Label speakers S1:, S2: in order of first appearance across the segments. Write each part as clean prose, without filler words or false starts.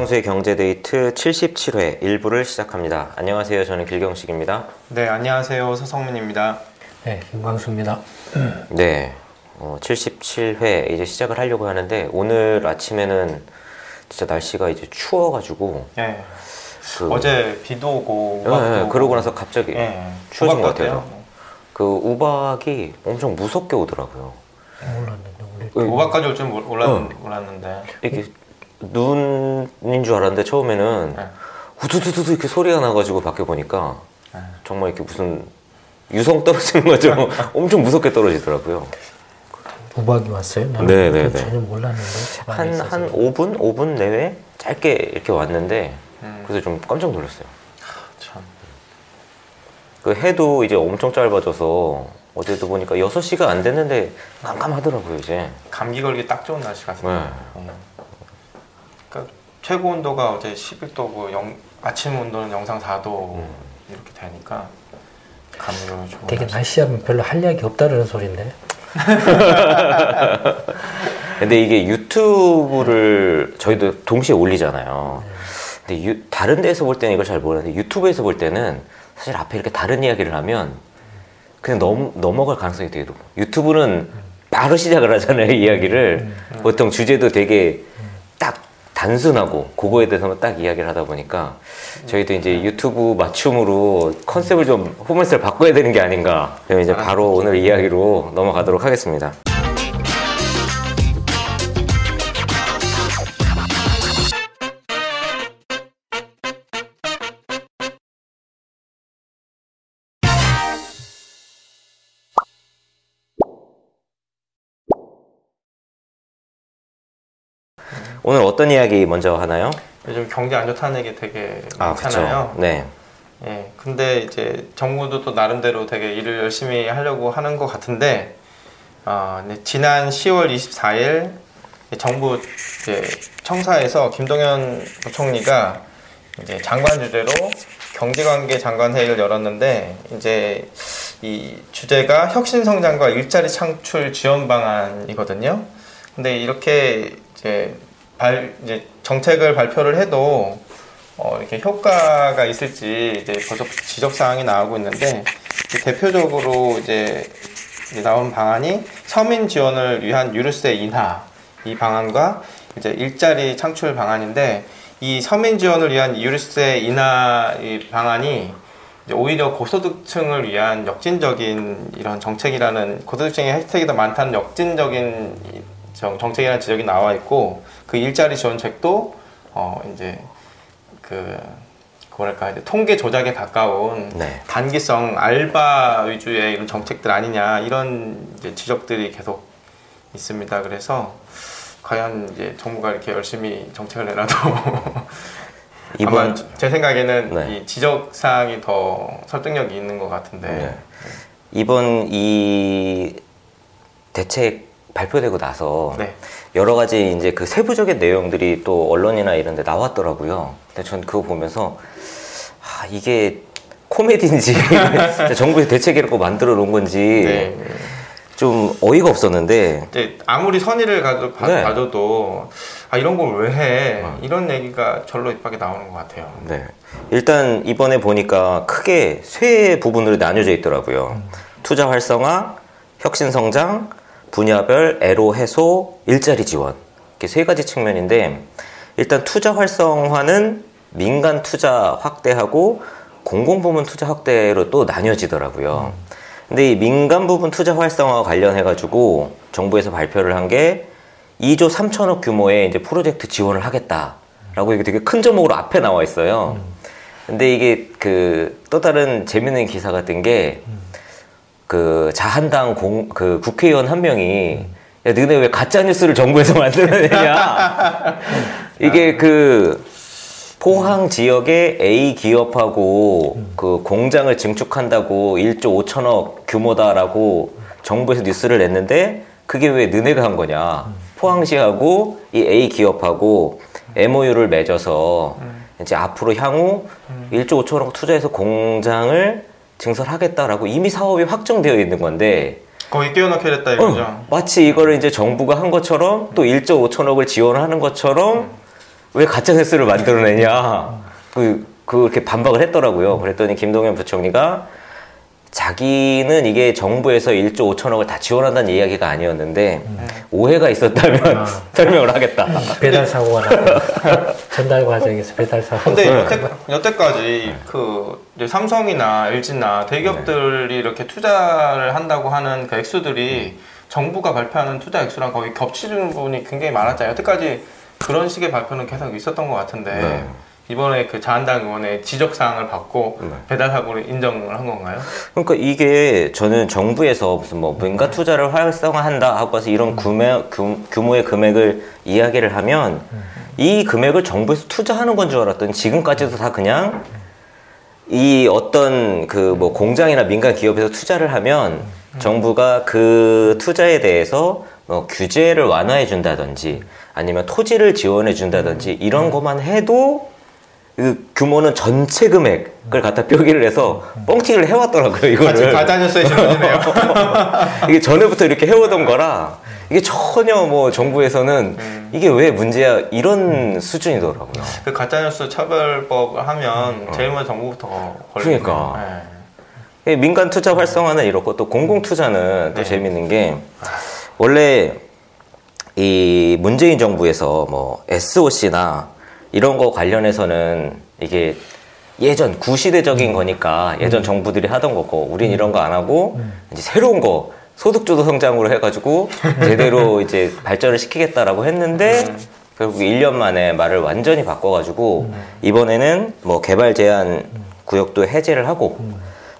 S1: 김광수의 경제데이트 77회 1부를 시작합니다. 안녕하세요. 저는 길경식입니다.
S2: 네, 안녕하세요. 서성민입니다.
S3: 네, 김광수입니다.
S1: 네, 77회 이제 시작을 하려고 하는데 오늘 아침에는 진짜 날씨가 이제 추워가지고
S2: 네. 어제 비도 오고 우박도 오고
S1: 그러고 나서 갑자기 추워진 것 같아요. 그 우박이 엄청 무섭게 오더라고요.
S3: 몰랐는데
S2: 우박까지 올 줄 몰랐는데
S1: 이렇게 눈인 줄 알았는데 처음에는 후두두두 이렇게 소리가 나가지고 밖에 보니까 정말 이렇게 무슨 유성 떨어지는 것처럼 엄청 무섭게 떨어지더라고요.
S3: 우박이 왔어요?
S1: 네네네.
S3: 전혀 몰랐는데
S1: 한 5분 내외 짧게 이렇게 왔는데 그래서 좀 깜짝 놀랐어요.
S2: 참.
S1: 그 해도 이제 엄청 짧아져서 어제도 보니까 6시가 안 됐는데 깜깜하더라고요 이제.
S2: 감기 걸기 딱 좋은 날씨 같아요. 그러니까 최고 온도가 어제 11도고 아침 온도는 영상 4도 이렇게 되니까 감기 걸기 좋은
S3: 되게
S2: 날씨.
S3: 날씨하면 별로 할 이야기 없다는 소리인데.
S1: 근데 이게 유튜브를 저희도 동시에 올리잖아요. 근데 다른 데서 볼 때는 이걸 잘 모르는데 유튜브에서 볼 때는 사실 앞에 이렇게 다른 이야기를 하면 그냥 넘어갈 가능성이 되게 높아요. 유튜브는 바로 시작을 하잖아요, 이야기를. 보통 주제도 되게 딱 단순하고 그거에 대해서만 딱 이야기를 하다 보니까 저희도 이제 유튜브 맞춤으로 컨셉을 좀 포맷을 바꿔야 되는 게 아닌가. 그럼 이제 바로 오늘 이야기로 넘어가도록 하겠습니다. 오늘 어떤 이야기 먼저 하나요?
S2: 요즘 경기 안 좋다는 얘기 되게
S1: 그쵸.
S2: 많잖아요.
S1: 네.
S2: 예, 근데 이제 정부도 또 나름대로 되게 일을 열심히 하려고 하는 것 같은데, 네, 지난 10월 24일 정부 이제 청사에서 김동연 부총리가 이제 장관 주재로 경제관계 장관 회의를 열었는데, 이제 이 주제가 혁신성장과 일자리 창출 지원 방안이거든요. 근데 이렇게 이제 정책을 발표를 해도 이렇게 효과가 있을지 이제 벌써 지적 사항이 나오고 있는데, 대표적으로 이제 나온 방안이 서민 지원을 위한 유류세 인하 이 방안과 이제 일자리 창출 방안인데, 이 서민 지원을 위한 유류세 인하 이 방안이 이제 오히려 고소득층을 위한 역진적인 이런 정책이라는, 고소득층의 혜택이 더 많다는 역진적인 정책이라는 지적이 나와 있고, 그 일자리 지원책도 이제 뭐랄까 이제 통계 조작에 가까운 단기성 알바 위주의 이런 정책들 아니냐, 이런 이제 지적들이 계속 있습니다. 그래서 과연 이제 정부가 이렇게 열심히 정책을 내놔도 아마 제 생각에는 이 지적 사항이 더 설득력이 있는 것 같은데
S1: 이번 이 대책 발표되고 나서 여러 가지 이제 그 세부적인 내용들이 또 언론이나 이런 데 나왔더라고요. 근데 전 그거 보면서 이게 코미디인지 정부에서 대책이라고 만들어 놓은 건지 좀 어이가 없었는데,
S2: 아무리 선의를 가져도 이런 걸 왜 해? 이런 얘기가 절로 입 밖에 나오는 것 같아요.
S1: 일단 이번에 보니까 크게 세 부분으로 나뉘어져 있더라고요. 투자 활성화, 혁신 성장, 분야별 애로 해소, 일자리 지원, 이렇게 세 가지 측면인데, 일단 투자 활성화는 민간 투자 확대하고 공공부문 투자 확대로 또 나뉘어지더라고요. 근데 이 민간 부분 투자 활성화와 관련해가지고 정부에서 발표를 한 게 2조 3천억 규모의 이제 프로젝트 지원을 하겠다라고 이게 되게 큰 제목으로 앞에 나와 있어요. 근데 이게 또 다른 재밌는 기사 같은 게 자한당 국회의원 한 명이 야, 너네 왜 가짜뉴스를 정부에서 만들어내냐. 이게 포항 지역의 A 기업하고 공장을 증축한다고 1조 5천억 규모다라고 정부에서 뉴스를 냈는데, 그게 왜 너네가 한 거냐. 포항시하고 이 A 기업하고 MOU를 맺어서 이제 앞으로 향후 1조 5천억 투자해서 공장을 증설하겠다라고 이미 사업이 확정되어 있는 건데,
S2: 거기 끼워넣게 됐다 이거죠.
S1: 마치 이거를 이제 정부가 한 것처럼 또 1조 5천억을 지원하는 것처럼 왜 가짜뉴스를 만들어내냐. 그렇게 반박을 했더라고요. 그랬더니 김동연 부총리가 자기는 이게 정부에서 1조 5천억을 다 지원한다는 이야기가 아니었는데 오해가 있었다면 설명을 하겠다.
S3: 배달 사고가 났다. 전달 과정에서 배달 사고.
S2: 근데 여태까지 그 이제 삼성이나 LG나 대기업들이 이렇게 투자를 한다고 하는 그 액수들이 정부가 발표하는 투자 액수랑 거의 겹치는 부분이 굉장히 많았잖아요. 여태까지 그런 식의 발표는 계속 있었던 것 같은데 이번에 그 자한당 의원의 지적사항을 받고 배달 사고를 인정을 한 건가요?
S1: 그러니까 이게 저는 정부에서 무슨 뭐 민간 투자를 활성화한다 하고 해서 이런 규모의 금액을 이야기를 하면 이 금액을 정부에서 투자하는 건 줄 알았더니 지금까지도 다 그냥 이 어떤 그 뭐 공장이나 민간 기업에서 투자를 하면 정부가 그 투자에 대해서 뭐 규제를 완화해 준다든지 아니면 토지를 지원해 준다든지 이런 것만 해도 그 규모는 전체 금액을 갖다 표기를 해서 뻥튀기를 해왔더라고요, 이거를.
S2: 가짜뉴스에 지원이네요.
S1: 이게 전에부터 이렇게 해오던 거라 이게 전혀 뭐 정부에서는 이게 왜 문제야 이런 수준이더라고요.
S2: 그 가짜뉴스 처벌법을 하면 제일 먼저 정부부터 걸리네요.
S1: 그러니까. 민간 투자 활성화는 이렇고 또 공공 투자는 또 재밌는 게 원래 이 문재인 정부에서 뭐 SOC나 이런 거 관련해서는 이게 예전 구시대적인 거니까 예전 정부들이 하던 거고 우린 이런 거 안 하고 이제 새로운 거 소득주도 성장으로 해가지고 제대로 이제 발전을 시키겠다라고 했는데 결국 1년 만에 말을 완전히 바꿔가지고 이번에는 뭐 개발 제한 구역도 해제를 하고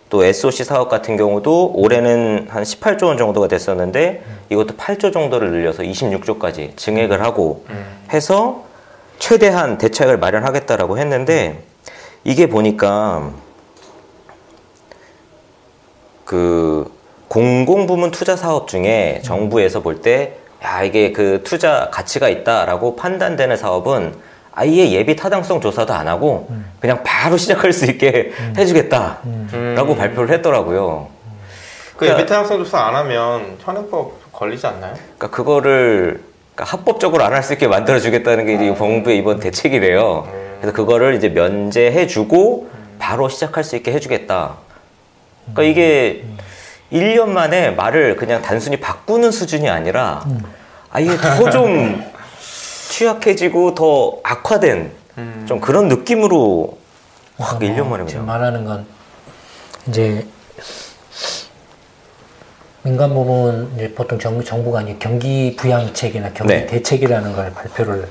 S1: 또 SOC 사업 같은 경우도 올해는 한 18조 원 정도가 됐었는데 이것도 8조 정도를 늘려서 26조까지 증액을 하고 해서 최대한 대책을 마련하겠다라고 했는데 이게 보니까 그 공공부문 투자 사업 중에 정부에서 볼 때 야 이게 그 투자 가치가 있다라고 판단되는 사업은 아예 예비 타당성 조사도 안 하고 그냥 바로 시작할 수 있게 해주겠다라고 발표를 했더라고요.
S2: 그 예비 타당성 조사 안 하면 현행법 걸리지 않나요?
S1: 그러니까 그거를 그러니까 합법적으로 안 할 수 있게 만들어주겠다는 게 이제 정부의 이번 대책이래요. 그래서 그거를 이제 면제해주고 바로 시작할 수 있게 해주겠다. 그러니까 이게 1년 만에 말을 그냥 단순히 바꾸는 수준이 아니라 아예 더 좀 취약해지고 더 악화된 좀 그런 느낌으로 확 1년 만에
S3: 지금
S1: 그냥.
S3: 말하는 건 이제 민간 부문 이제 보통 정부가 이제 경기 부양책이나 경기
S1: 네.
S3: 대책이라는 걸 발표를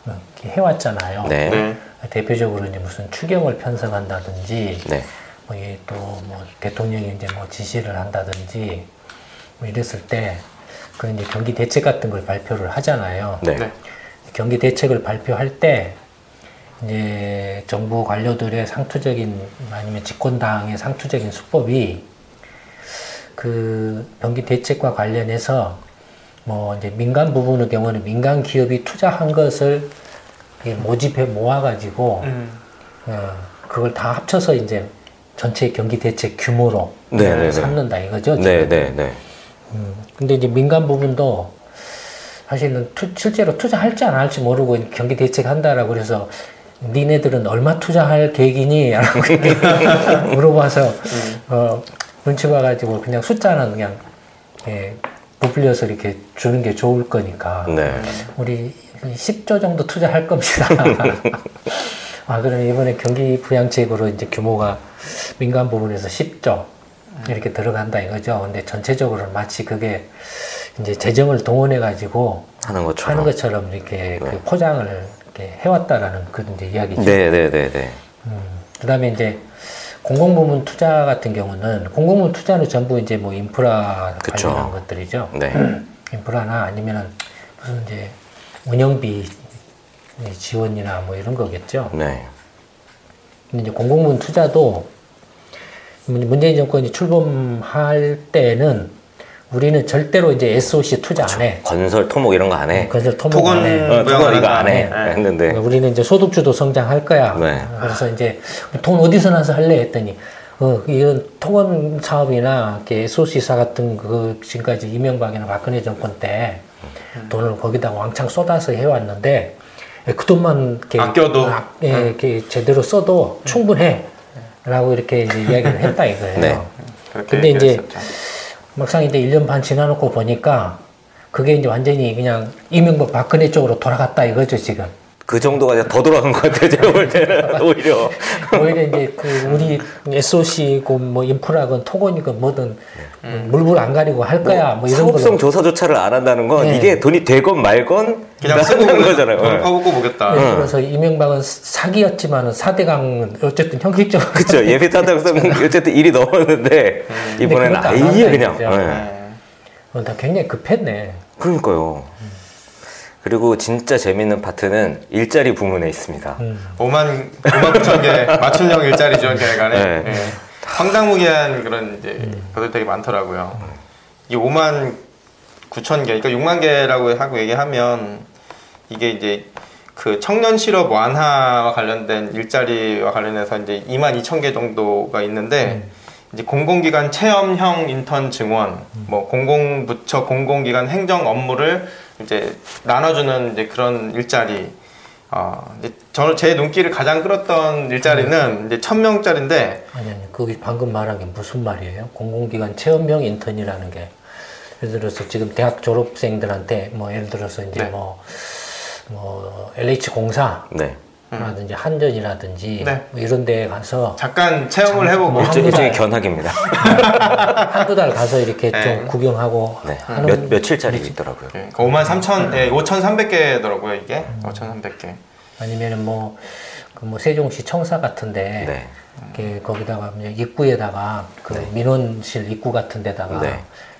S3: 이렇게 해왔잖아요.
S1: 네.
S3: 대표적으로 이제 무슨 추경을 편성한다든지,
S1: 네.
S3: 뭐 또 뭐 대통령이 이제 뭐 지시를 한다든지 뭐 이랬을 때 그 이제 경기 대책 같은 걸 발표를 하잖아요.
S1: 네.
S2: 네.
S3: 경기 대책을 발표할 때 이제 정부 관료들의 상투적인 아니면 집권당의 상투적인 수법이 그 경기 대책과 관련해서 뭐 이제 민간 부분의 경우는 민간 기업이 투자한 것을 모집해 모아가지고 그걸 다 합쳐서 이제 전체 경기 대책 규모로 삼는다 이거죠.
S1: 네네네.
S3: 근데 이제 민간 부분도 사실은 실제로 투자할지 안 할지 모르고 경기 대책 한다라고 그래서 니네들은 얼마 투자할 계획이니? 라고 물어봐서 눈치 봐가지고 그냥 숫자는 그냥 부풀려서 이렇게 주는 게 좋을 거니까 우리 10조 정도 투자할 겁니다. 그럼 이번에 경기 부양책으로 이제 규모가 민간 부분에서 10조 이렇게 들어간다 이거죠. 근데 전체적으로는 마치 그게 이제 재정을 동원해 가지고 하는 것처럼 이렇게 그 포장을 이렇게 해왔다라는 그런 이제 이야기죠.
S1: 네네네네.
S3: 그다음에 이제 공공부문 투자 같은 경우는 공공부문 투자는 전부 이제 뭐 인프라 관련한 것들이죠.
S1: 네.
S3: 인프라나 아니면은 무슨 이제 운영비 지원이나 뭐 이런 거겠죠.
S1: 네.
S3: 근데 이제 공공부문 투자도 문재인 정권이 출범할 때는 우리는 절대로 이제 SOC 투자 안 해.
S1: 건설, 토목 이런 거 안 해.
S3: 건설, 토목 안 해.
S1: 토건 이거 안 해. 했는데.
S3: 그러니까 우리는 이제 소득주도 성장할 거야. 그래서 이제 돈 어디서 나서 할래 했더니 이런 토건 사업이나 SOC사 같은 그 지금까지 이명박이나 박근혜 정권 때 돈을 거기다 왕창 쏟아서 해왔는데 그 돈만 이렇게
S2: 아껴도
S3: 이렇게 제대로 써도 충분해라고 이렇게 이제 이야기를 했다 이거예요.
S1: 네.
S3: 근데 이제 막상 이제 1년 반 지나놓고 보니까 그게 이제 완전히 그냥 이명박 박근혜 쪽으로 돌아갔다 이거죠 지금.
S1: 그 정도가 아니라 더 돌아간 것 같아요. 제가 볼 때는 오히려
S3: 이제 그 우리 SOC고 뭐 인프라건 토건이건 뭐든 물불 안 가리고 할 거야 뭐 이런
S1: 사업성
S3: 걸로.
S1: 조사조차를 안 한다는 건
S3: 네.
S1: 이게 돈이 되건 말건
S2: 그냥 쓰고
S1: 하는 거잖아요.
S2: 돈 퍼붓고 보겠다.
S3: 그래서 이명박은 사기였지만은 4대강은 어쨌든 형식적으로
S1: 그렇죠. 예비 타당성 어쨌든 일이 넘었는데 이번엔
S3: 그것도 안
S1: 아예
S3: 한다
S1: 그냥.
S3: 이거죠.
S1: 예.
S3: 다 굉장히 급했네.
S1: 그러니까요. 그리고 진짜 재밌는 파트는 일자리 부문에 있습니다.
S2: 5만 9천 개 맞춤형 일자리 지원 계획안에
S1: 네.
S2: 예. 황당무계한 그런 이제 것들 되게 많더라고요. 이 5만 9천 개, 그러니까 6만 개라고 하고 얘기하면 이게 이제 그 청년 실업 완화와 관련된 일자리와 관련해서 이제 2만 2천 개 정도가 있는데 이제 공공기관 체험형 인턴 증원, 뭐 공공부처 공공기관 행정 업무를 이제 나눠주는 이제 그런 일자리. 이제 저는 제 눈길을 가장 끌었던 일자리는 이제 1,000명짜리인데.
S3: 아니 그게 방금 말한 게 무슨 말이에요? 공공기관 체험형 인턴이라는 게 예를 들어서 지금 대학 졸업생들한테 뭐 예를 들어서 이제
S2: 네.
S3: 뭐 LH 공사.
S1: 네.
S3: 라든지 한전이라든지
S2: 네.
S3: 뭐 이런 데 가서
S2: 잠깐 체험을 해보고
S3: 뭐
S1: 일종의 견학입니다.
S3: 한두 달 가서 이렇게
S2: 네.
S3: 좀 구경하고
S1: 네.
S3: 하는
S1: 며칠짜리 있더라고요.
S2: 5만 3천, 5,300개더라고요 이게. 5,300개.
S3: 아니면은 뭐 세종시 청사 같은데
S1: 네.
S3: 이렇게 거기다가 이제 입구에다가 그 민원실 입구 같은 데다가
S1: 네.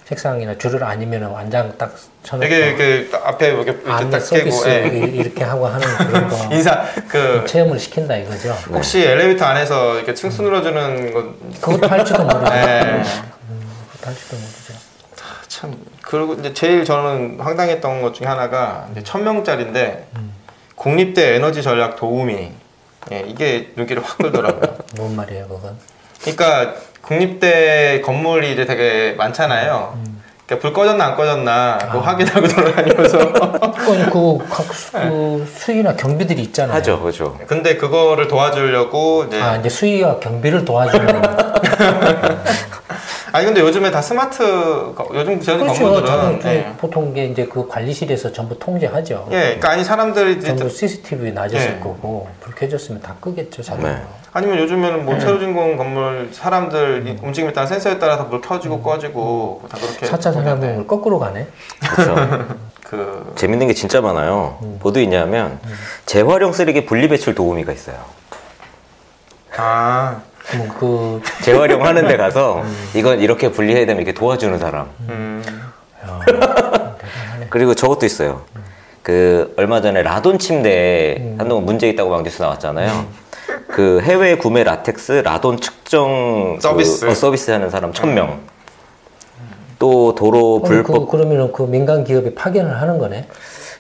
S3: 책상이나 줄을 아니면은 완장 딱 쳐놓고
S2: 되게 그 앞에 이렇게
S3: 안내
S2: 딱 깨고
S3: 서비스 이렇게 하고 하는 그런 거
S2: 인사 그
S3: 체험을 시킨다 이거죠.
S2: 혹시 엘리베이터 안에서 이렇게 층수 눌러주는 거
S3: 그것도 할지도 모르죠.
S2: 네.
S3: 그것도 할지도 모르죠.
S2: 참 그리고 이제 제일 저는 황당했던 것 중에 하나가 이제 1,000명짜리인데 국립대 에너지 전략 도우미 이게 눈길을 확 끌더라고요.
S3: 뭔 말이에요, 그건?
S2: 그러니까 국립대 건물이 이제 되게 많잖아요. 그러니까 불 꺼졌나 안 꺼졌나 그거 확인하고 돌아다니면서.
S3: 아니 각 수위나 경비들이 있잖아요.
S1: 하죠, 그죠.
S2: 근데 그거를 도와주려고 이제
S3: 이제 수위와 경비를 도와주는.
S2: 아니 근데 요즘에 다 스마트 요즘 저희
S3: 그렇죠.
S2: 건물들은
S3: 보통 게 이제 그 관리실에서 전부 통제하죠.
S2: 그러니까 아니 사람들이 이제
S3: 전부 CCTV 낮았을
S2: 예.
S3: 거고 불 켜졌으면 다 끄겠죠, 자동으로.
S1: 네.
S2: 아니면 요즘에는 뭐 최루진공 건물 사람들 움직임에 따라 센서에 따라서 불 켜지고 꺼지고 다 그렇게
S3: 4차 산업을 거꾸로 가네.
S1: 그렇죠.
S2: 그
S1: 재밌는 게 진짜 많아요. 뭐도 있냐면 재활용 쓰레기 분리배출 도우미가 있어요.
S3: 그
S1: 재활용하는 데 가서 이건 이렇게 분리해야 되면 이렇게 도와주는 사람. 그리고 저것도 있어요. 그 얼마 전에 라돈 침대 한동안 문제 있다고 막 뉴스 나왔잖아요. 그 해외 구매 라텍스 라돈 측정
S2: 서비스.
S1: 서비스 하는 사람 1,000명. 또 도로 불법
S3: 그러면은 그 민간 기업이 파견을 하는 거네.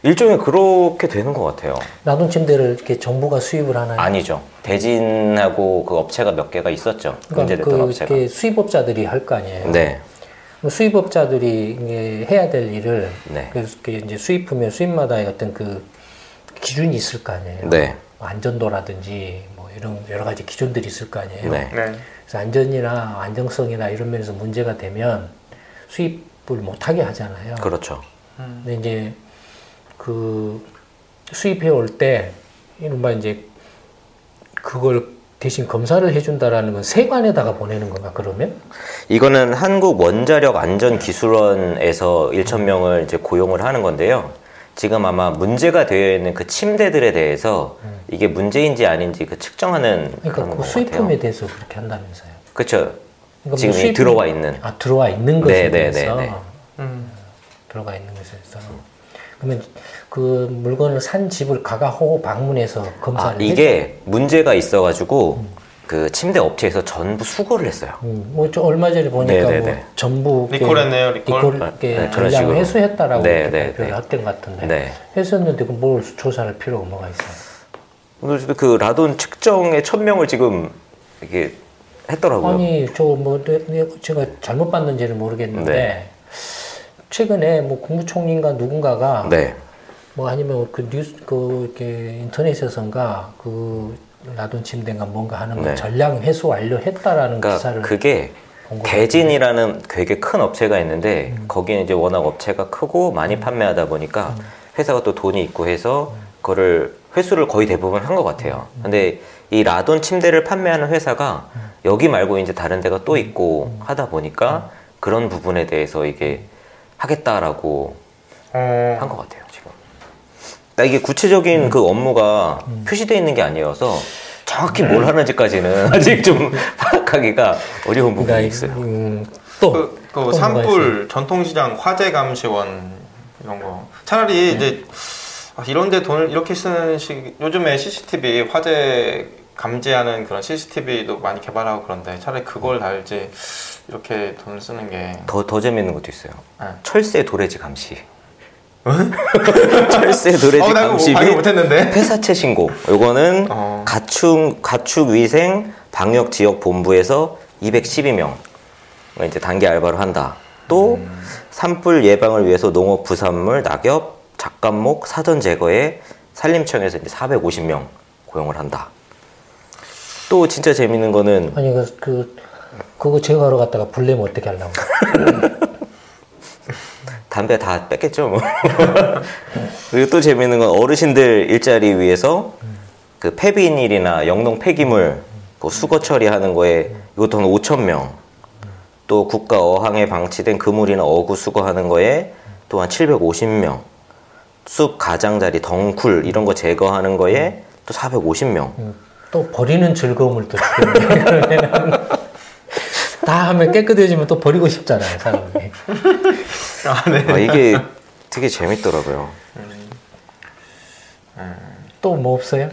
S1: 일종의 그렇게 되는 것 같아요.
S3: 라돈 침대를 이렇게 정부가 수입을 하나요?
S1: 아니죠. 대진하고 그 업체가 몇 개가 있었죠. 문제됐던 업체가.
S3: 이렇게 수입업자들이 할 거 아니에요.
S1: 네.
S3: 수입업자들이 이게 해야 될 일을
S1: 네.
S3: 그래서 이제 수입품의 수입마다 어떤 그 기준이 있을 거 아니에요.
S1: 네.
S3: 안전도라든지 뭐 이런 여러 가지 기준들이 있을 거 아니에요.
S1: 네.
S3: 그래서 안전이나 안정성이나 이런 면에서 문제가 되면 수입을 못하게 하잖아요.
S1: 그렇죠.
S3: 근데 이제 그 수입해 올 때 이른바 이제 그걸 대신 검사를 해준다라는 건 세관에다가 보내는 건가 그러면?
S1: 이거는 한국 원자력 안전기술원에서 1,000명을 이제 고용을 하는 건데요. 지금 아마 문제가 되어 있는 그 침대들에 대해서 이게 문제인지 아닌지 그 측정하는
S3: 그러니까
S1: 그런
S3: 그
S1: 것
S3: 수입품에
S1: 같아요.
S3: 대해서 그렇게 한다면서요.
S1: 그렇죠.
S3: 그러니까
S1: 지금 이 들어와 있는.
S3: 들어와 있는 것에
S1: 네, 네,
S3: 대해서
S1: 네, 네.
S3: 들어가 있는 것에 대해서 그러면 그 물건을 산 집을 가가호 방문해서 검사를
S1: 이게 문제가 있어가지고 그 침대 업체에서 전부 수거를 했어요.
S3: 뭐저 얼마 전에 보니까
S1: 네, 네,
S3: 뭐
S1: 네.
S3: 전부
S2: 리콜했네요, 리콜.
S1: 네, 그런
S3: 전량
S1: 식으로.
S3: 회수했다라고
S1: 네,
S3: 이렇게
S1: 네,
S3: 발표를
S1: 네.
S3: 했던 것 같은데
S1: 네.
S3: 했었는데 그뭘 조사할 필요가 뭐가 있어요?
S1: 그래서 그 라돈 측정에 1,000명을 지금 이렇게 했더라고요.
S3: 아니 저 뭐 제가 잘못 봤는지는 모르겠는데
S1: 네.
S3: 최근에 뭐 국무총리인가 누군가가
S1: 네.
S3: 뭐 아니면 그 뉴스 이렇게 인터넷에선가 그 라돈 침대가 뭔가 하는 거
S1: 네.
S3: 전량 회수 완료했다라는
S1: 그러니까
S3: 기사를
S1: 그게
S3: 본 것
S1: 대진이라는 되게 큰 업체가 있는데 거기는 이제 워낙 업체가 크고 많이 판매하다 보니까 회사가 또 돈이 있고 해서 그거를 회수를 거의 대부분 한 것 같아요. 근데 이 라돈 침대를 판매하는 회사가 여기 말고 이제 다른 데가 또 있고 하다 보니까 그런 부분에 대해서 이게 하겠다라고 한 것 같아요, 지금. 나 이게 구체적인 그 업무가 표시되어 있는 게 아니어서 정확히 뭘 하는지까지는 아직 좀 파악하기가 어려운 부분이 있어요.
S3: 또
S2: 그
S3: 뭐가
S2: 산불 전통시장 화재 감시원 이런 거 차라리 이제 이런데 돈을 이렇게 쓰는 요즘에 CCTV 화재 감지하는 그런 CCTV도 많이 개발하고 그런데 차라리 그걸 달지 이렇게 돈을 쓰는 게
S1: 더 재밌는 것도 있어요.
S2: 네.
S1: 철새 도래지 감시. 철새 도래지
S2: 나 이거
S1: 감시
S2: 방금
S1: 및
S2: 못했는데.
S1: 폐사체 신고. 요거는
S2: 어.
S1: 가축 위생 방역 지역 본부에서 212명 이제 단기 알바를 한다. 또 산불 예방을 위해서 농업 부산물, 낙엽, 작감목, 사전 제거에 산림청에서 이제 450명 고용을 한다. 또 진짜 재밌는 거는
S3: 아니 그거 제거하러 갔다가 불 내면 어떻게 하려고?
S1: 담배 다 뺐겠죠 뭐. 그리고 또 재밌는 건 어르신들 일자리 위해서 그 폐비닐이나 영농 폐기물 그 수거 처리하는 거에 이것도 한 5,000명. 또 국가 어항에 방치된 그물이나 어구 수거하는 거에 또한 750명. 숲 가장자리, 덩쿨 이런 거 제거하는 거에 또 450명.
S3: 또 버리는 즐거움을 또 주겠네. 다 하면 깨끗해지면 또 버리고 싶잖아요, 사람이.
S1: 네. 이게 되게 재밌더라고요.
S3: 또 뭐 없어요?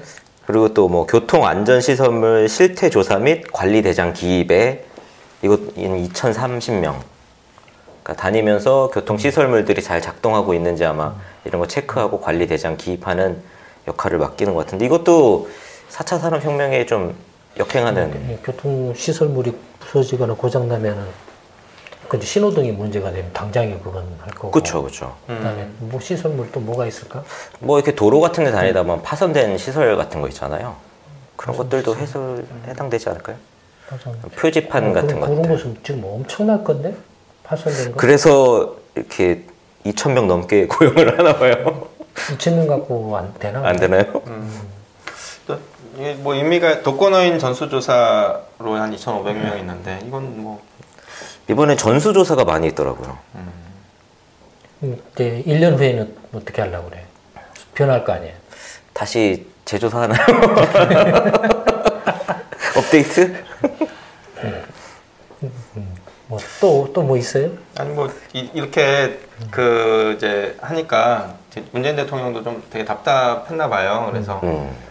S1: 그리고 또 뭐 교통안전시설물 실태조사 및 관리대장 기입에 이것 2030명. 그러니까 다니면서 교통시설물들이 잘 작동하고 있는지 아마 이런 거 체크하고 관리대장 기입하는 역할을 맡기는 것 같은데 이것도 4차 산업혁명에 좀 역행하는.
S3: 교통시설물이 부서지거나 고장나면은 근데 신호등이 문제가 되면 당장에 그건 할 거고.
S1: 그렇죠.
S3: 그다음에 뭐 시설물 또 뭐가 있을까?
S1: 뭐 이렇게 도로 같은 데 다니다 보면 파손된 시설 같은 거 있잖아요. 그런 것들도 해당되지 않을까요? 표지판 같은
S3: 그런
S1: 것들.
S3: 것은 지금 엄청날 건데? 파손된 거?
S1: 그래서 이렇게 2,000명 넘게 고용을 하나 봐요.
S3: 2,000명 갖고 안 되나?
S1: 안 되나요?
S2: 이게 뭐 인미가 독거노인 전수조사로 한 2,500명 있는데 이건 뭐
S1: 이번에 전수조사가 많이 있더라고요.
S3: 이제 1년 후에는 어떻게 하려고 그래? 변할 거 아니에요?
S1: 다시 재조사 하나요? 업데이트?
S3: 뭐 또 뭐 있어요?
S2: 아니 뭐 이렇게 그 이제 하니까 문재인 대통령도 좀 되게 답답했나 봐요. 그래서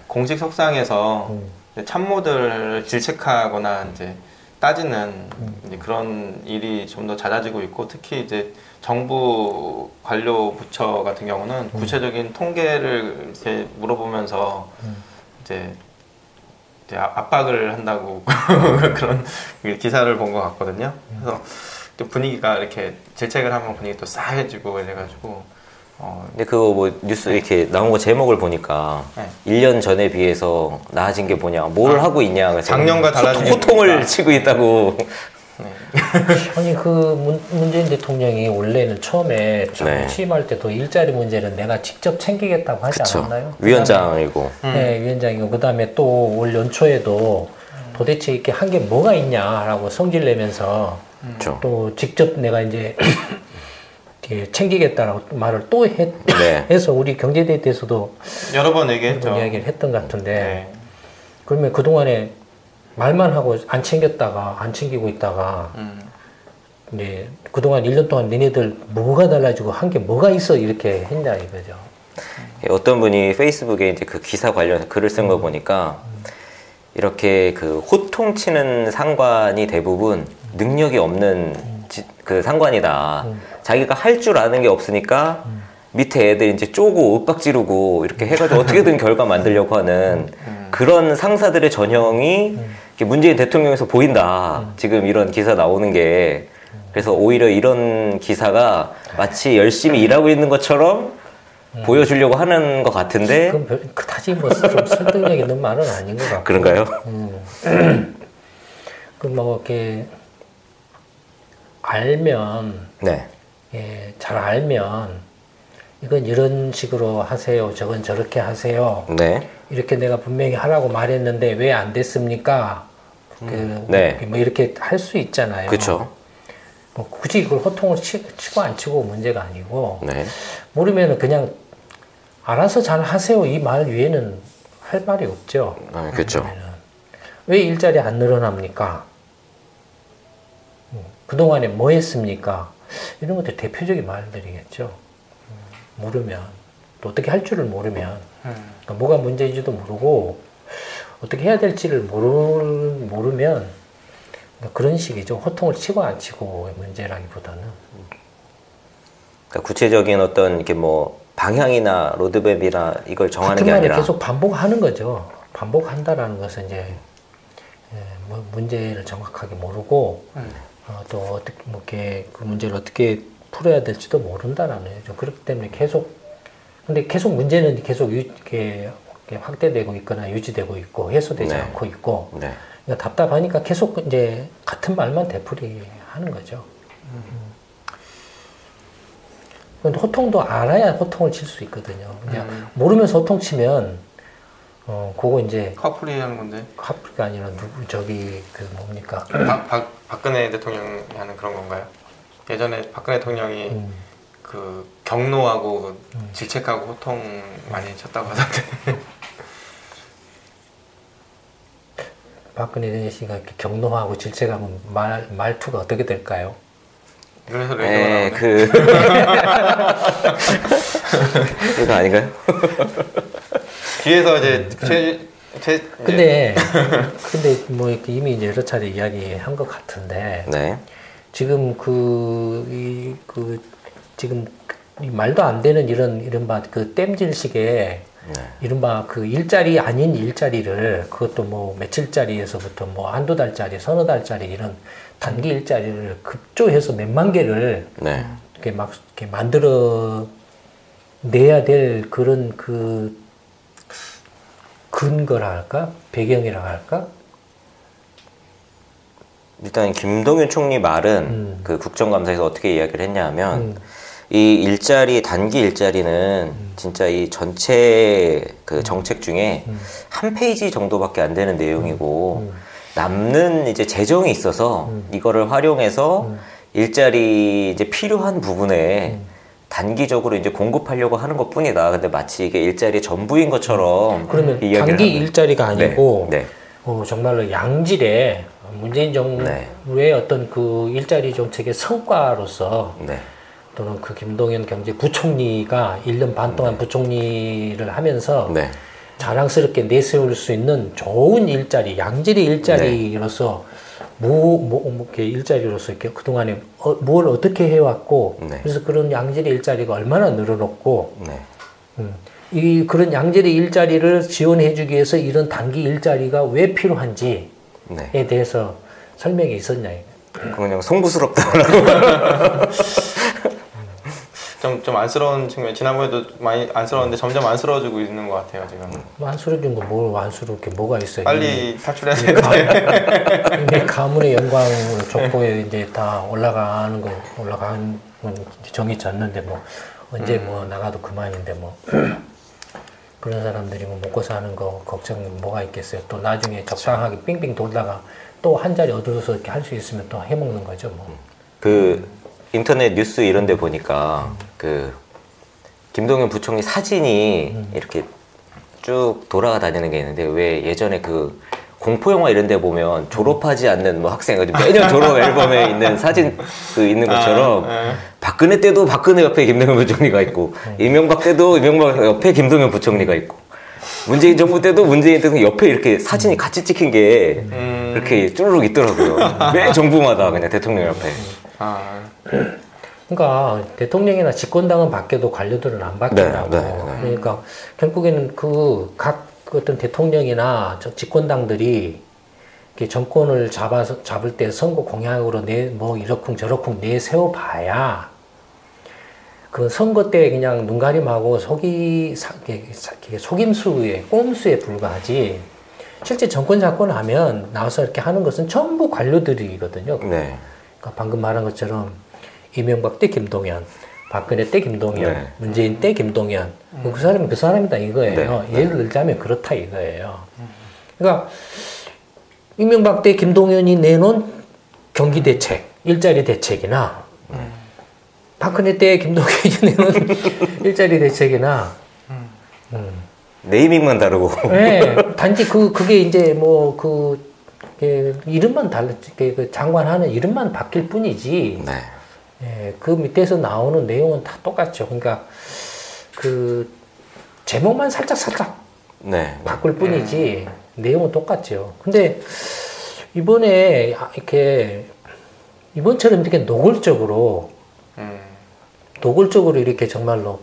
S2: 공식 석상에서 이제 참모들을 질책하거나 이제 따지는 이제 그런 일이 좀 더 잦아지고 있고 특히 이제 정부 관료 부처 같은 경우는 구체적인 통계를 이렇게 물어보면서 이제 압박을 한다고 그런 기사를 본 것 같거든요. 그래서 또 분위기가 이렇게 질책을 하면 분위기 또 싸해지고 이래가지고.
S1: 근데 그거 뭐 뉴스 이렇게 나온 거 제목을 보니까
S2: 네.
S1: 1년 전에 비해서 나아진 게 뭐냐, 뭘 하고 있냐. 그래서
S2: 작년과 달라진 게
S1: 호통을
S2: 뭡니까?
S1: 치고 있다고.
S2: 네.
S3: 아니 문재인 대통령이 원래는 처음에
S1: 네.
S3: 취임할 때도 일자리 문제는 내가 직접 챙기겠다고 하지
S1: 그쵸.
S3: 않았나요?
S1: 위원장이고.
S3: 네, 위원장이고 그다음에 또 올 연초에도 도대체 이렇게 한 게 뭐가 있냐라고 성질 내면서
S1: 그렇죠.
S3: 또 직접 내가 이제 이렇게 챙기겠다라고 말을 또
S1: 네.
S3: 해서 우리 경제대에 대해서도
S2: 여러 번 얘기했죠.
S3: 이야기를 했던 것 같은데
S2: 네.
S3: 그러면 그동안에 말만 하고 안 챙겼다가 안 챙기고 있다가 이제 그동안 1년 동안 니네들 뭐가 달라지고 한 게 뭐가 있어 이렇게 했냐 이거죠.
S1: 어떤 분이 페이스북에 이제 그 기사 관련해서 글을 쓴 거 보니까 이렇게 그 호통치는 상관이 대부분 능력이 없는 그 상관이다. 자기가 할 줄 아는 게 없으니까 밑에 애들 이제 쪼고 윽박 지르고 이렇게 해가지고 어떻게든 결과 만들려고 하는 그런 상사들의 전형이 문재인 대통령에서 보인다. 지금 이런 기사 나오는 게. 그래서 오히려 이런 기사가 마치 열심히 일하고 있는 것처럼 보여주려고 하는 것 같은데
S3: 그건 그다지 뭐 좀 설득력 있는 말은 아닌 것 같고.
S1: 그런가요?
S3: 그 뭐 이렇게 알면,
S1: 네.
S3: 예, 잘 알면 이건 이런 식으로 하세요, 저건 저렇게 하세요.
S1: 네.
S3: 이렇게 내가 분명히 하라고 말했는데 왜 안 됐습니까?
S1: 네.
S3: 뭐 이렇게 할 수 있잖아요.
S1: 그렇죠.
S3: 뭐 굳이 그걸 호통을 치고 안 치고 문제가 아니고
S1: 네.
S3: 모르면은 그냥 알아서 잘 하세요 이 말 위에는 할 말이 없죠.
S1: 그렇죠.
S3: 왜 일자리 안 늘어납니까? 그동안에 뭐 했습니까? 이런 것들 대표적인 말들이겠죠. 모르면 또 어떻게 할 줄을 모르면 그러니까 뭐가 문제인지도 모르고 어떻게 해야 될지를 모르면 그러니까 그런 식이죠. 호통을 치고 안 치고의 문제라기보다는.
S1: 그러니까 구체적인 어떤 이렇게 뭐 방향이나 로드맵이나 이걸 정하는
S3: 같은
S1: 게
S3: 말을
S1: 아니라
S3: 계속 반복하는 거죠. 반복한다라는 것은 이제 뭐 문제를 정확하게 모르고 또 어떻게 뭐 이렇게 그 문제를 어떻게 풀어야 될지도 모른다라는 거죠. 그렇기 때문에 근데 계속 문제는 계속 이렇게 확대되고 있거나 유지되고 있고 해소되지
S1: 네.
S3: 않고 있고
S1: 네.
S3: 그러니까 답답하니까 계속 이제 같은 말만 되풀이하는 거죠. 근데 호통도 알아야 호통을 칠 수 있거든요. 그냥 모르면서 호통 치면 그거 이제
S2: 커플이 하는 건데.
S3: 카프리가 아니라 저기 그 뭡니까?
S2: 박근혜 대통령이 하는 그런 건가요? 예전에 박근혜 대통령이 그 경로하고 질책하고 호통 많이 쳤다고 하던데.
S3: 박근혜 씨가 이렇게 경로하고 질책하면 말투가 어떻게 될까요?
S2: 그래서 레이더가 나오네.
S1: 그거 아닌가요?
S2: 뒤에서 이제
S3: 근데 뭐 이렇게 이미 이제 여러 차례 이야기한 것 같은데
S1: 네.
S3: 지금 지금 이 말도 안 되는 이른바 그 땜질식의 이른바 그 일자리 아닌 일자리를 그것도 뭐 며칠짜리에서부터 뭐 한두 달짜리, 서너 달짜리 이런 단기 일자리를 급조해서 몇만 개를
S1: 네.
S3: 이렇게 막 이렇게 만들어 내야 될 그런 그 근거라 할까? 배경이라 할까?
S1: 일단 김동연 총리 말은 그 국정감사에서 어떻게 이야기를 했냐면 이 단기 일자리는 진짜 이 전체 그 정책 중에 한 페이지 정도밖에 안 되는 내용이고 남는 이제 재정이 있어서 이거를 활용해서 일자리 이제 필요한 부분에 단기적으로 이제 공급하려고 하는 것뿐이다. 근데 마치 이게 일자리의 전부인 것처럼
S3: 그러면 단기 일자리가 아니고
S1: 네.
S3: 정말로 양질의 문재인 정부의 어떤 그 일자리 정책의 성과로서
S1: 네.
S3: 또는 그 김동연 경제부총리가 1년 반 동안 부총리를 하면서
S1: 네.
S3: 자랑스럽게 내세울 수 있는 좋은 일자리, 양질의 일자리로서 이렇게 일자리로서 이렇게 그동안에 뭘 어떻게 해왔고 그래서 그런 양질의 일자리가 얼마나 늘어났고 그런 양질의 일자리를 지원해주기 위해서 이런 단기 일자리가 왜 필요한지에 대해서 설명이 있었냐.
S1: 그냥 송구스럽다라고.
S2: 좀 안쓰러운 측면. 지난번에도 많이 안쓰러웠는데 점점 안쓰러워지고 있는 것 같아요 지금.
S3: 안쓰러운 건 뭘 안쓰럽게 뭐가 있어요?
S2: 빨리 탈출해야 되는데.
S3: 내 가문의 영광으로 족보에 이제 다 올라가는 건 정이 졌는데 뭐 언제 뭐 나가도 그만인데 뭐 그런 사람들이 뭐 먹고 사는 거 걱정 뭐가 있겠어요? 또 나중에 적당하게 빙빙 돌다가 또 한 자리 얻어서 이렇게 할 수 있으면 또 해먹는 거죠 뭐.
S1: 그 인터넷 뉴스 이런 데 보니까 그 김동연 부총리 사진이 이렇게 쭉 돌아다니는 게 있는데 왜 예전에 그 공포영화 이런 데 보면 졸업하지 않는 뭐 학생 매년 졸업 앨범에 있는 사진 그 있는 것처럼 박근혜 때도 박근혜 옆에 김동연 부총리가 있고 이명박 때도 이명박 옆에 김동연 부총리가 있고 문재인 정부 때도 문재인 대통령 옆에 이렇게 사진이 같이 찍힌 게 이렇게 쭈르륵 있더라고요. 매 정부마다 그냥 대통령 옆에.
S3: 그러니까 대통령이나 집권당은 바뀌어도 관료들은 안 바뀐다고. 그러니까 결국에는 그 각 어떤 대통령이나 집권당들이 이렇게 정권을 잡을 때 선거 공약으로 뭐 이러쿵 저러쿵 내세워 봐야 그 선거 때 그냥 눈가림하고 속임수에 꼼수에 불과하지. 실제 정권 잡고는 하면 나와서 이렇게 하는 것은 전부 관료들이거든요.
S1: 네.
S3: 그러니까 방금 말한 것처럼 이명박 때 김동연, 박근혜 때 김동연,
S1: 네.
S3: 문재인 때 김동연. 그 사람이 그 사람이다 이거예요.
S1: 네.
S3: 예를 들자면 그렇다 이거예요. 그러니까 이명박 때 김동연이 내놓은 경기 대책, 일자리 대책이나 박근혜 때 김동연이 내놓은 일자리 대책이나
S1: 네이밍만 다르고.
S3: 네, 단지 그게 이제 뭐 이름만 그 장관하는 이름만 바뀔 뿐이지.
S1: 네.
S3: 예, 그 밑에서 나오는 내용은 다 똑같죠. 그러니까 그 제목만 살짝
S1: 네.
S3: 바꿀 뿐이지 내용은 똑같죠. 근데 이번에 이번처럼 이렇게 노골적으로 이렇게 정말로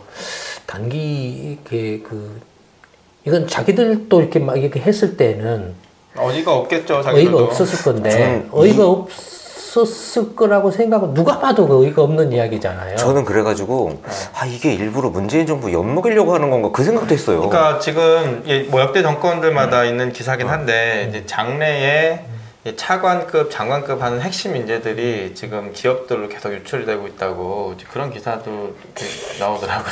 S3: 단기 이건 자기들도 이렇게 막 이렇게 했을 때는
S2: 어이가 없겠죠. 자기들도.
S3: 어이가 없었을 건데 어이가 없었을 거라고 생각은 누가 봐도 그 어이가 없는 이야기잖아요.
S1: 저는 그래가지고 이게 일부러 문재인 정부 엿먹이려고 하는 건가 그 생각도 했어요.
S2: 그러니까 지금 뭐 역대 정권들마다 있는 기사긴 한데 이제 장래에 차관급, 장관급 하는 핵심 인재들이 지금 기업들로 계속 유출이 되고 있다고 그런 기사도 이렇게 나오더라고요.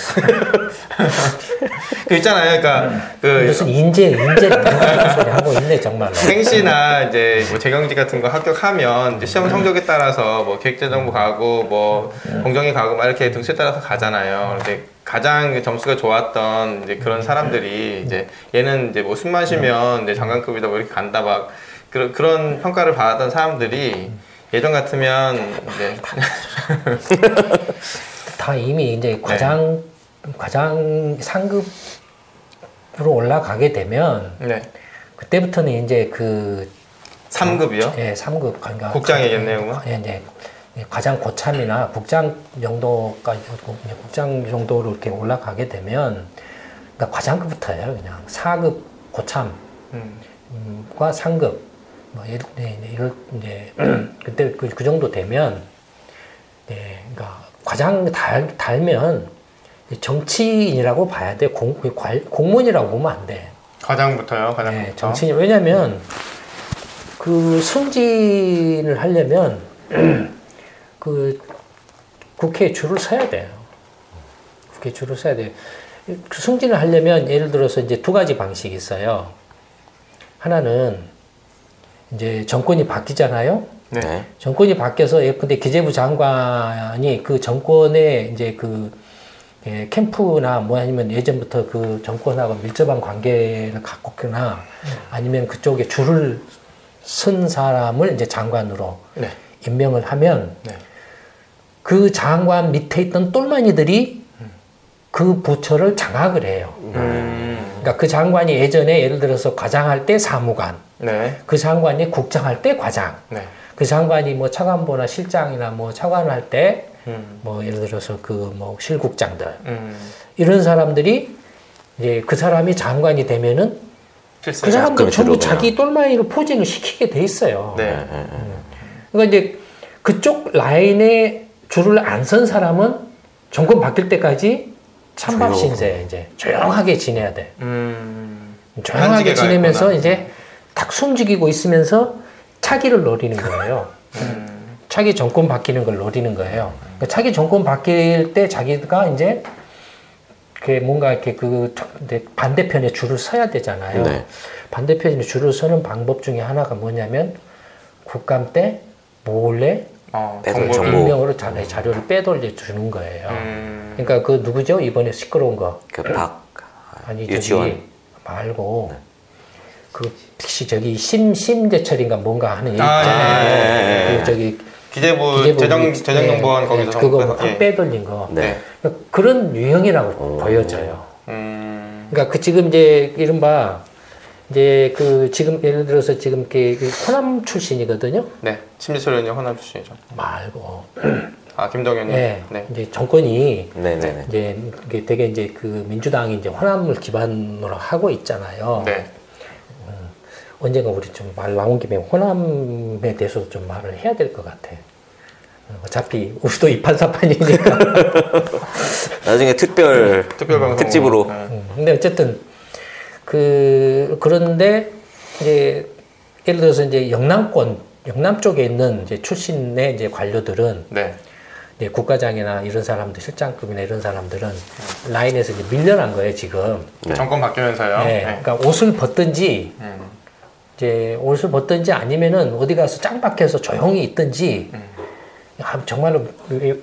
S2: 그 있잖아요. 그러니까
S3: 무슨 인재를 소리 하고 있네 정말로.
S2: 생시나 이제 뭐 재경지 같은 거 합격하면 이제 시험 성적에 따라서 뭐 기획재정부 가고 뭐 공정위 가고 막 이렇게 등수에 따라서 가잖아요. 근데 가장 점수가 좋았던 이제 그런 사람들이 이제 얘는 이제 뭐 숨만 쉬면 이제 장관급이다 뭐 이렇게 간다 막 그런 평가를 받았던 사람들이 예전 같으면 이제
S3: 다 이미 이제 과장 상급으로 올라가게 되면 그때부터는 이제
S2: 3급이요?
S3: 예, 3급 그러니까
S2: 국장이겠네요.
S3: 예, 이제 과장 고참이나 국장 정도로 이렇게 올라가게 되면 그러니까 과장급부터예요. 그냥 4급 고참과 상급 뭐 이럴 이제 그때 그 정도 되면 그러니까 과장 달면 정치인이라고 봐야 돼. 공무원이라고 보면 안 돼.
S2: 과장부터요. 과장부터.
S3: 네, 정치인. 왜냐면 그 승진을 하려면 그 국회에 줄을 서야 돼요. 국회에 줄을 서야 돼요. 그 승진을 하려면 예를 들어서 이제 두 가지 방식이 있어요. 하나는 이제 정권이 바뀌잖아요.
S2: 네.
S3: 정권이 바뀌어서 예컨대 기재부 장관이 그 정권의 이제 캠프나 뭐 아니면 예전부터 그 정권하고 밀접한 관계를 갖고 있거나 아니면 그쪽에 줄을 쓴 사람을 이제 장관으로 임명을 하면 그 장관 밑에 있던 똘마니들이 그 부처를 장악을 해요. 그러니까 그 장관이 예전에 예를 들어서 과장할 때 사무관, 그 장관이 국장할 때 과장, 그 장관이 뭐 차관보나 실장이나 뭐 차관을 할 때 뭐 예를 들어서 그 뭐 실국장들 이런 사람들이 이제 그 사람이 장관이 되면은 그 사람들 전부 자기 똘마니로 포진을 시키게 돼 있어요. 그러니까 이제 그쪽 라인에 줄을 안 선 사람은 정권 바뀔 때까지 찬밥 신세 이제 조용하게 지내야 돼. 조용하게 지내면서 이제 딱 숨죽이고 있으면서 차기를 노리는 거예요. 차기 정권 바뀌는 걸 노리는 거예요. 그러니까 차기 정권 바뀔 때 자기가 이제 뭔가 이렇게 반대편에 줄을 서야 되잖아요. 반대편에 줄을 서는 방법 중에 하나가 뭐냐면 국감 때 몰래 익명으로 자료를 빼돌려 주는 거예요. 그러니까 그 누구죠? 이번에 시끄러운 거. 아니
S1: 유치원
S3: 말고 그 혹시 저기 심재철인가 뭔가 하는 애 있잖아요. 저기
S2: 기재부 재정정보원 거기서
S3: 그거 빼돌린 거. 그러니까 그런 유형이라고 보여져요. 그러니까 그 지금 이제 이른바 이제 지금 예를 들어서 지금 호남 출신이거든요.
S2: 네, 심재철 의원이 호남 출신이죠.
S3: 말고.
S2: 김동연이.
S3: 이제 정권이
S1: 이제
S3: 이게 되게 이제 민주당이 이제 호남을 기반으로 하고 있잖아요. 언젠가 우리 좀 말 나온 김에 호남에 대해서 좀 말을 해야 될 것 같아. 어차피 우리도 이판사판이니까.
S1: 나중에 특별
S2: 방송
S1: 특집으로.
S3: 근데 어쨌든 그런데 이제 예를 들어서 이제 영남 쪽에 있는 이제 출신의 이제 관료들은
S2: 네.
S3: 이제 국가장이나 이런 사람들, 실장급이나 이런 사람들은 라인에서 이제 밀려난 거예요 지금.
S1: 네.
S2: 정권 바뀌면서요.
S3: 네. 그러니까 옷을 벗든지 이제 옷을 벗든지 아니면은 어디 가서 짱 박혀서 조용히 있든지. 정말로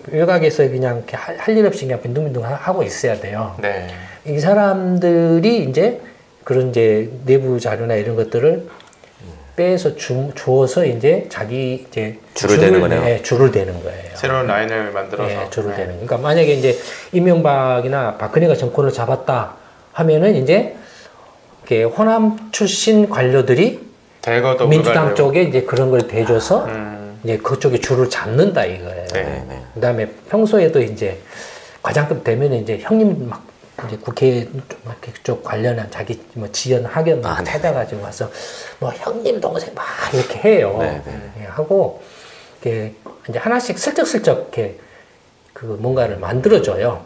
S3: 외곽에서 그냥 할 일 없이 그냥 빈둥빈둥 하고 있어야 돼요.
S2: 네.
S3: 이 사람들이 이제 그런 이제 내부 자료나 이런 것들을 빼서 주어서 이제 자기 이제
S1: 줄을 대는 거네요.
S3: 네, 줄을 대는 거예요.
S2: 새로운 라인을 만들어서.
S3: 네, 줄을 대는. 그러니까 만약에 이제 이명박이나 박근혜가 정권을 잡았다 하면은 이제 이렇게 호남 출신 관료들이
S2: 대거
S3: 민주당 쪽에 이제 그런 걸 대줘서 이제 그쪽에 줄을 잡는다 이거예요.
S2: 네.
S3: 그다음에 평소에도 이제 과장급 되면 이제 형님 막 이제 국회 쪽 관련한 자기 뭐 지연 학연 막 찾아가지고 와서 뭐 형님 동생 막 이렇게 해요. 예, 하고 이렇게 이제 하나씩 슬쩍슬쩍 이렇게 그 뭔가를 만들어줘요.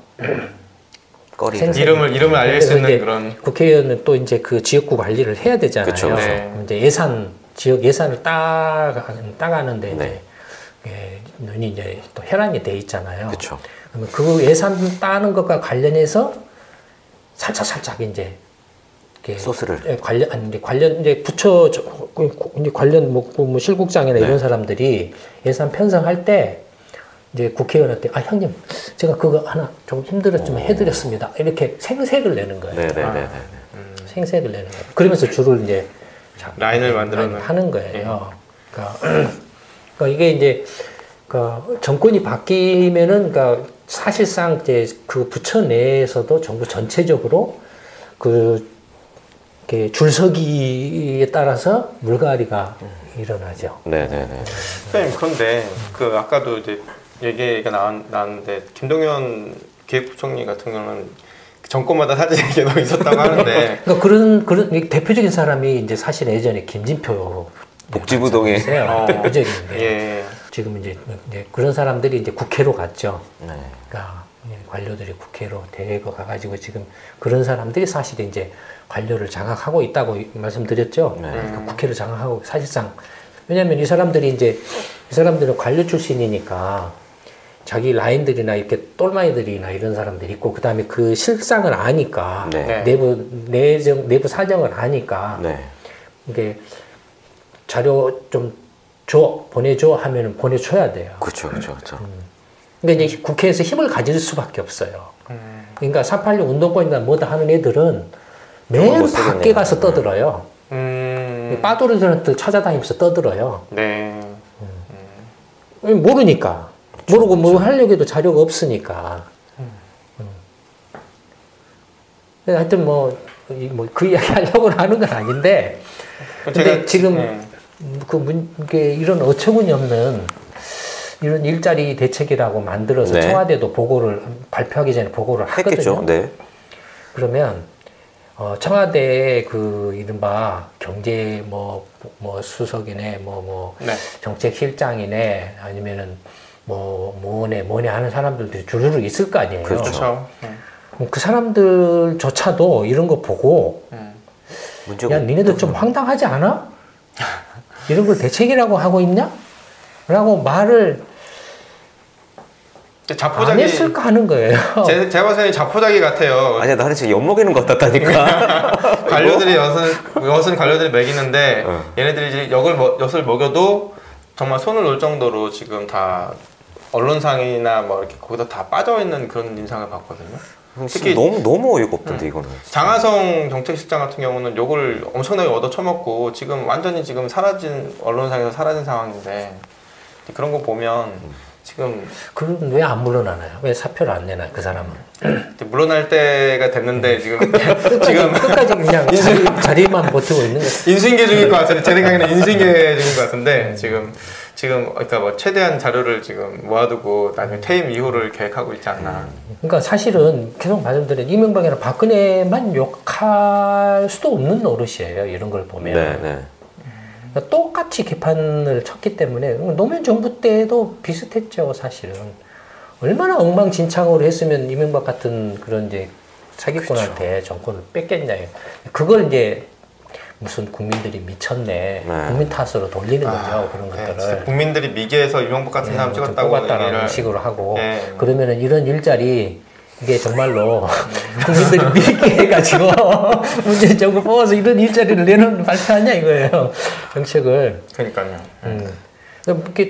S2: 이름을 알릴 수 있는 그런.
S3: 국회의원은 또 이제 그 지역구 관리를 해야 되잖아요.
S1: 그쵸.
S2: 네.
S3: 이제 지역 예산을 따가는데 이제 눈이 이제 또 혈안이 돼 있잖아요.
S1: 그렇죠.
S3: 그러면 그 예산 따는 것과 관련해서 살짝 이제
S1: 소스를
S3: 관련 이제 부처 이제 관련 뭐 실국장이나 이런 사람들이 예산 편성할 때 이제 국회의원한테 형님 제가 그거 하나 좀 힘들었지만 해드렸습니다 이렇게 생색을 내는 거예요. 생색을 내는 거예요. 그러면서 줄을 이제
S2: 라인을 만들어는
S3: 하는 거예요. 그러니까 이게 이제 정권이 바뀌면은 그러니까 사실상 이제 그 부처 내에서도 정부 전체적으로 그 줄서기에 따라서 물갈이가 일어나죠.
S2: 선생님 그런데 그 아까도 이제 얘기가 나왔는데 김동연 기획부총리 같은 경우는 정권마다 사진이 계속 있었다고 하는데.
S3: 그러니까 그런 대표적인 사람이 이제 사실 예전에 김진표
S1: 복지부동에
S3: 대표적인데
S2: 예.
S3: 지금 이제 그런 사람들이 이제 국회로 갔죠. 그러니까 관료들이 국회로 대거 가가지고 지금 그런 사람들이 사실 이제 관료를 장악하고 있다고 말씀드렸죠. 그러니까 국회를 장악하고 사실상 왜냐하면 이 사람들은 관료 출신이니까 자기 라인들이나 이렇게 똘마이들이나 이런 사람들이 있고 그 다음에 그 실상을 아니까 내부 사정을 아니까 이게 자료 좀 보내줘 하면은 보내줘야 돼요.
S1: 그렇죠.
S3: 그러니까 이제 국회에서 힘을 가질 수밖에 없어요. 그러니까 386 운동권이나 뭐다 하는 애들은 맨 밖에 가서 떠들어요. 빠돌이들한테 찾아다니면서 떠들어요. 모르니까. 모르고 뭐 하려고 해도 자료가 없으니까. 하여튼 그 이야기 하려고 하는 건 아닌데. 근데 지금 이런 어처구니 없는 이런 일자리 대책이라고 만들어서 청와대도 발표하기 전에 보고를 하거든요. 그러면 청와대 그 이른바 경제 수석이네 정책실장이네 아니면은 뭐네 하는 사람들도 주르륵 있을 거 아니에요.
S2: 그렇죠.
S3: 그 사람들조차도 이런 거 보고 야 니네들 좀 황당하지 않아? 이런 걸 대책이라고 하고 있냐? 라고 말을 안 했을까 하는 거예요.
S2: 제가 봤을 때 자포자기 같아요.
S1: 아니야 나한테 지금 엿먹이는 것 같다니까.
S2: 관료들이 엿은 관료들이 먹이는데 얘네들이 이제 엿을 먹여도 정말 손을 놓을 정도로 지금 다 언론상이나 뭐 이렇게 거기다 다 빠져있는 그런 인상을 봤거든요.
S1: 특히 너무 어이가 없던데 이거는.
S2: 장하성 정책실장 같은 경우는 욕을 엄청나게 얻어쳐먹고 지금 완전히 지금 언론상에서 사라진 상황인데 그런 거 보면 지금
S3: 그럼 왜 안 물러나나요? 왜 사표를 안 내나요? 그 사람은
S2: 물러날 때가 됐는데 지금
S3: 끝까지 그냥 자리만 버티고 있는 거예요.
S2: 인수인계 중일 것 같은데 제 생각에는 인수인계 중일 것 같은데 지금 그러니까 최대한 자료를 지금 모아두고 나중에 퇴임 이후를 계획하고 있지 않나.
S3: 그러니까 사실은 계속 말씀드린 이명박이나 박근혜만 욕할 수도 없는 노릇이에요. 이런 걸 보면. 그러니까 똑같이 개판을 쳤기 때문에 노무현 정부 때도 비슷했죠, 사실은. 얼마나 엉망진창으로 했으면 이명박 같은 그런 이제 사기꾼한테 그렇죠. 정권을 뺏겠냐. 그걸 이제 무슨 국민들이 미쳤네. 국민 탓으로 돌리는 거죠. 그런 것들을.
S2: 국민들이 미개해서 이명박 같은 사람 찍었다고
S3: 뽑았다는 식으로 하고. 그러면은 이런 일자리 이게 정말로 국민들이 미개해가지고 문재인 정부 뽑아서 이런 일자리를 발표하냐 이거예요. 정책을.
S2: 그러니까요.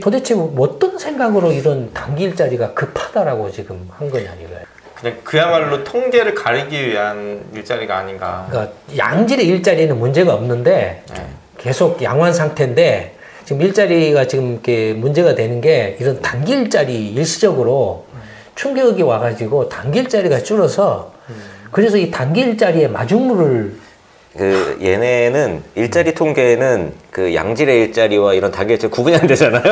S3: 도대체 어떤 생각으로 이런 단기 일자리가 급하다라고 지금 한 거냐 이거예요.
S2: 그냥 그야말로 통계를 가리기 위한 일자리가 아닌가.
S3: 그러니까 양질의 일자리는 문제가 없는데 계속 양호한 상태인데 지금 일자리가 지금 이렇게 문제가 되는 게 이런 단기 일자리 일시적으로 충격이 와가지고 단기 일자리가 줄어서 그래서 이 단기 일자리의 마중물을
S1: 얘네는 일자리 통계는 그 양질의 일자리와 이런 단기 일자리 구분이 안 되잖아요.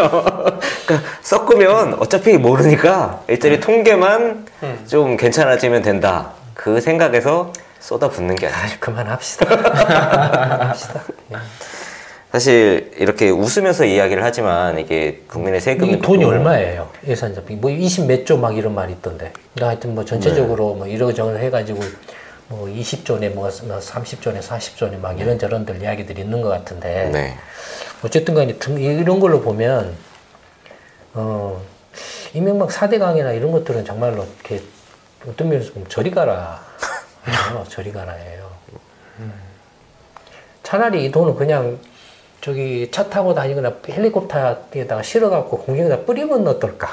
S1: 그러니까 섞으면 어차피 모르니까 일자리 통계만 좀 괜찮아지면 된다. 그 생각에서 쏟아붓는 게 아니에요.
S3: 그만합시다. 그만합시다.
S1: 사실 이렇게 웃으면서 이야기를 하지만 이게 국민의 세금이
S3: 돈이 얼마예요? 예산 잡히 뭐 20몇 조 막 이런 말이 있던데. 그러니까 하여튼 뭐 전체적으로 뭐 이러저러 해가지고 뭐 20조네 뭐 30조네 40조네 막 이런저런들 이야기들이 있는 것 같은데 어쨌든 간에 이런 걸로 보면 이명박 4대강이나 이런 것들은 정말로 이렇게 어떤 면에서 보면 저리 가라 저리 가라예요. 차라리 이 돈은 그냥 저기 차 타고 다니거나 헬리콥터에다가 실어갖고 공중에다 뿌리면 어떨까?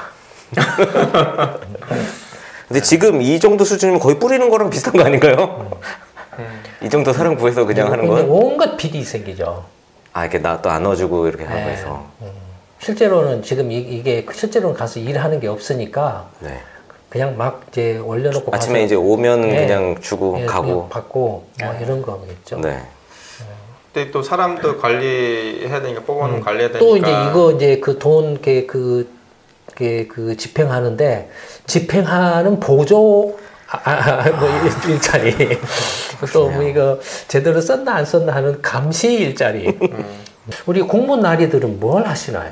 S1: 근데 지금 이 정도 수준이면 거의 뿌리는 거랑 비슷한 거 아닌가요? 이 정도 사람 구해서 그냥 하는 건?
S3: 온갖 비리 생기죠.
S1: 이렇게 나 또 안 넣어주고 이렇게 하고 해서.
S3: 실제로는 지금 이게 실제로는 가서 일하는 게 없으니까 그냥 막 이제 올려놓고
S1: 아침에 이제 오면 그냥 주고 가고
S3: 그냥 받고 뭐 이런 거겠죠.
S2: 근데 또 사람도 관리해야 되니까 뽑아놓으면 관리해야 되니까
S3: 또 이제 이거 이제 그 돈 그 집행하는데 집행하는 보조 뭐 일자리 또 뭐 이거 제대로 썼나 안 썼나 하는 감시 일자리. 우리 공무원 나리들은 뭘 하시나요?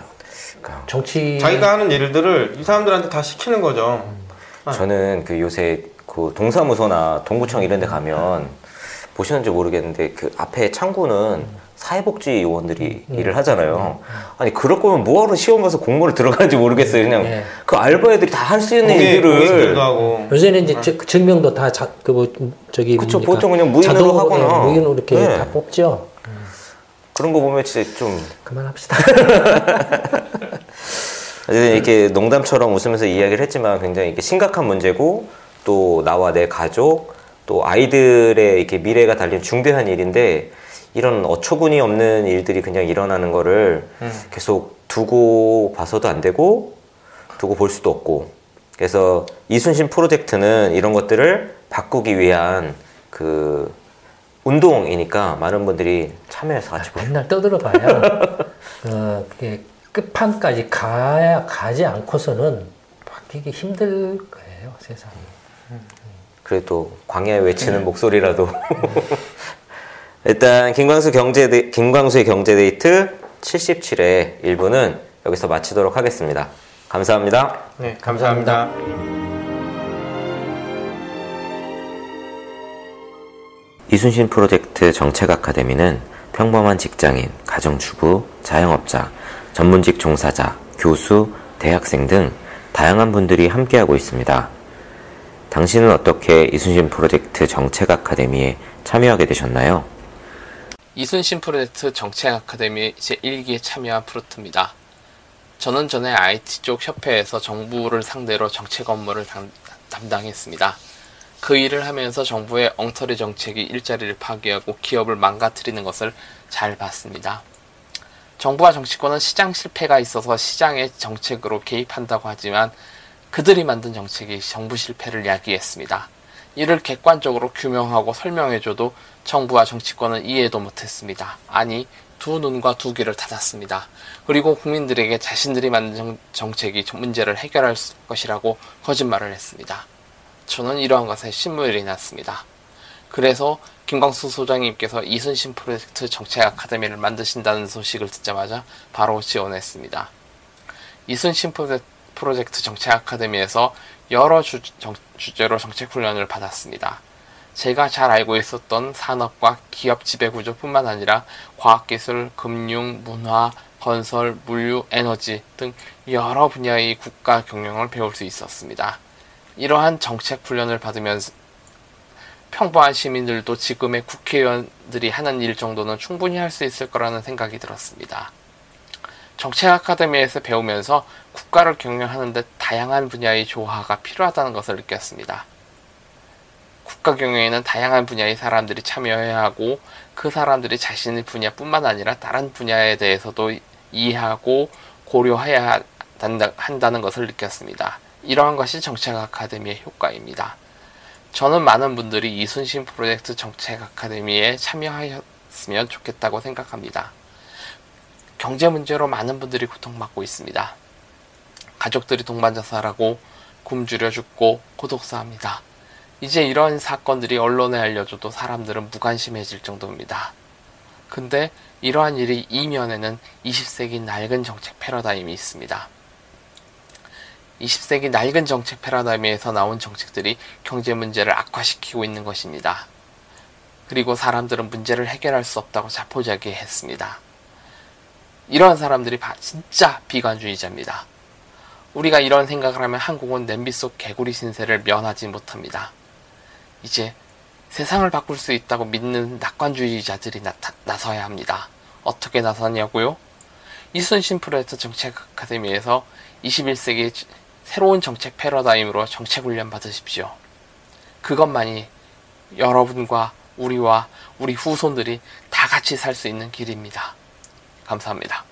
S3: 정치
S2: 자기가 하는 일들을 이 사람들한테 다 시키는 거죠.
S1: 저는 그 요새 그 동사무소나 동구청 이런 데 가면 보시는지 모르겠는데 그 앞에 창구는 사회복지 요원들이 일을 하잖아요. 아니 그럴 거면 뭐하러 시험 봐서 공모를 들어가는지 모르겠어요. 그냥 그 알바애들이 다 할 수 있는 일들을
S2: 하고.
S3: 요새는 이제 증명도 다 저기
S1: 그쵸, 보통 그냥 무인으로 하거나
S3: 무인으로 이렇게 다 뽑죠.
S1: 그런 거 보면 진짜 좀
S3: 그만합시다.
S1: 이렇게 농담처럼 웃으면서 이야기를 했지만 굉장히 이게 심각한 문제고 또 나와 내 가족 또 아이들의 이렇게 미래가 달린 중대한 일인데 이런 어처구니 없는 일들이 그냥 일어나는 거를 계속 두고 봐서도 안 되고 두고 볼 수도 없고 그래서 이순신 프로젝트는 이런 것들을 바꾸기 위한 그 운동이니까 많은 분들이 참여해서 같이
S3: 맨날 떠들어봐야 그게 끝판까지 가지 않고서는 바뀌기 힘들 거예요, 세상이.
S1: 그래도 광야에 외치는 목소리라도 일단 김광수의 경제데이트 77회 1부는 여기서 마치도록 하겠습니다. 감사합니다.
S2: 네, 감사합니다.
S1: 이순신 프로젝트 정책 아카데미는 평범한 직장인, 가정주부, 자영업자, 전문직 종사자, 교수, 대학생 등 다양한 분들이 함께하고 있습니다. 당신은 어떻게 이순신 프로젝트 정책 아카데미에 참여하게 되셨나요?
S4: 이순신 프로젝트 정책 아카데미 제1기에 참여한 프로트입니다. 저는 전에 IT 쪽 협회에서 정부를 상대로 정책 업무를 담당했습니다. 그 일을 하면서 정부의 엉터리 정책이 일자리를 파괴하고 기업을 망가뜨리는 것을 잘 봤습니다. 정부와 정치권은 시장 실패가 있어서 시장의 정책으로 개입한다고 하지만 그들이 만든 정책이 정부 실패를 야기했습니다. 이를 객관적으로 규명하고 설명해줘도 정부와 정치권은 이해도 못했습니다. 아니, 두 눈과 두 귀를 닫았습니다. 그리고 국민들에게 자신들이 만든 정책이 문제를 해결할 것이라고 거짓말을 했습니다. 저는 이러한 것에 신물이 났습니다. 그래서 김광수 소장님께서 이순신 프로젝트 정책 아카데미를 만드신다는 소식을 듣자마자 바로 지원했습니다. 이순신 프로젝트 정책 아카데미에서 여러 주제로 정책 훈련을 받았습니다. 제가 잘 알고 있었던 산업과 기업 지배구조뿐만 아니라 과학기술, 금융, 문화, 건설, 물류, 에너지 등 여러 분야의 국가 경영을 배울 수 있었습니다. 이러한 정책 훈련을 받으면서 평범한 시민들도 지금의 국회의원들이 하는 일 정도는 충분히 할 수 있을 거라는 생각이 들었습니다. 정책 아카데미에서 배우면서 국가를 경영하는 데 다양한 분야의 조화가 필요하다는 것을 느꼈습니다. 국가 경영에는 다양한 분야의 사람들이 참여해야 하고 그 사람들이 자신의 분야뿐만 아니라 다른 분야에 대해서도 이해하고 고려해야 한다는 것을 느꼈습니다. 이러한 것이 정책 아카데미의 효과입니다. 저는 많은 분들이 이순신 프로젝트 정책 아카데미에 참여하였으면 좋겠다고 생각합니다. 경제 문제로 많은 분들이 고통받고 있습니다. 가족들이 동반자살하고 굶주려 죽고 고독사합니다. 이제 이런 사건들이 언론에 알려줘도 사람들은 무관심해질 정도입니다. 근데 이러한 일이 이면에는 20세기 낡은 정책 패러다임이 있습니다. 20세기 낡은 정책 패러다임에서 나온 정책들이 경제 문제를 악화시키고 있는 것입니다. 그리고 사람들은 문제를 해결할 수 없다고 자포자기했습니다. 이런 사람들이 진짜 비관주의자입니다. 우리가 이런 생각을 하면 한국은 냄비 속 개구리 신세를 면하지 못합니다. 이제 세상을 바꿀 수 있다고 믿는 낙관주의자들이 나서야 합니다. 어떻게 나서냐고요? 이순신 프로젝트 정책 아카데미에서 21세기 새로운 정책 패러다임으로 정책 훈련 받으십시오. 그것만이 여러분과 우리와 우리 후손들이 다 같이 살 수 있는 길입니다. 감사합니다.